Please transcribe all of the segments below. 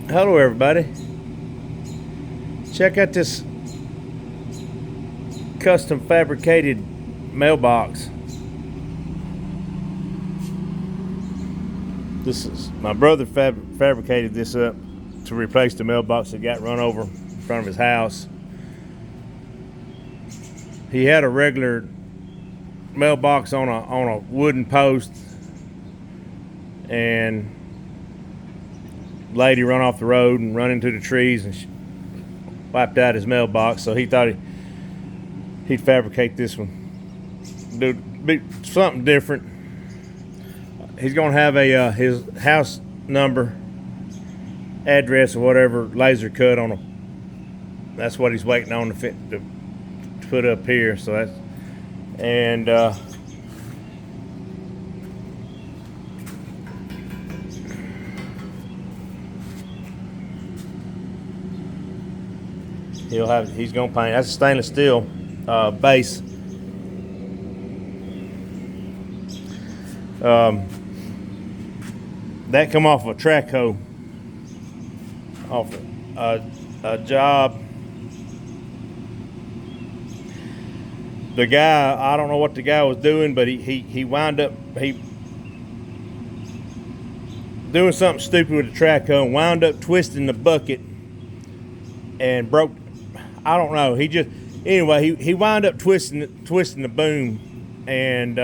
Hello everybody. Check out this custom fabricated mailbox. This is my brother fabricated this up to replace the mailbox that got run over in front of his house. He had a regular mailbox on a wooden post, and lady run off the road and run into the trees and wiped out his mailbox. So he thought he'd fabricate this one, do something different. He's gonna have a his house number, address, or whatever laser cut on him. That's what he's waiting on to put up here. So that's and he's gonna paint. That's a stainless steel base. That come off a track hoe, off a job. The guy, I don't know what the guy was doing, but he wound up doing something stupid with the track hoe and wound up twisting the bucket and broke. I don't know. He wound up twisting the boom, and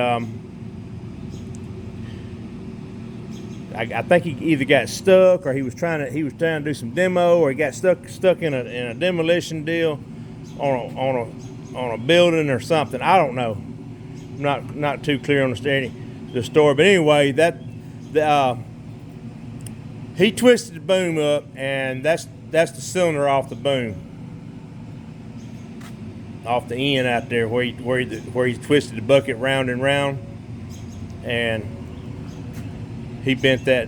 I think he either got stuck or he was trying to do some demo, or he got stuck in a demolition deal on a building or something. I don't know. I'm not too clear on the story, but anyway, he twisted the boom up, and that's the cylinder off the boom, off the end out there where he twisted the bucket round and round, and he bent that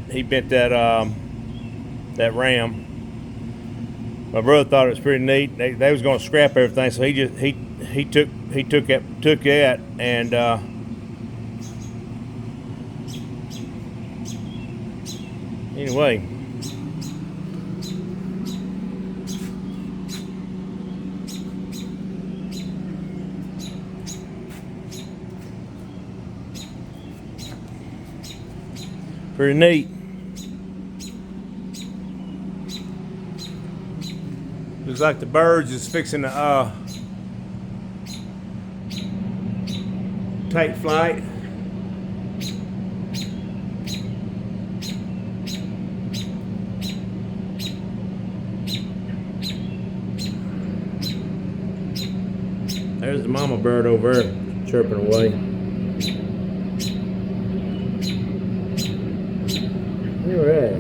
ram. My brother thought it was pretty neat. They was going to scrap everything, so he took that and anyway. Pretty neat. Looks like the birds is fixing to take flight. There's the mama bird over there chirping away. Alright.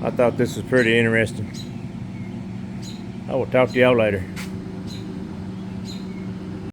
I thought this was pretty interesting. I will talk to y'all later.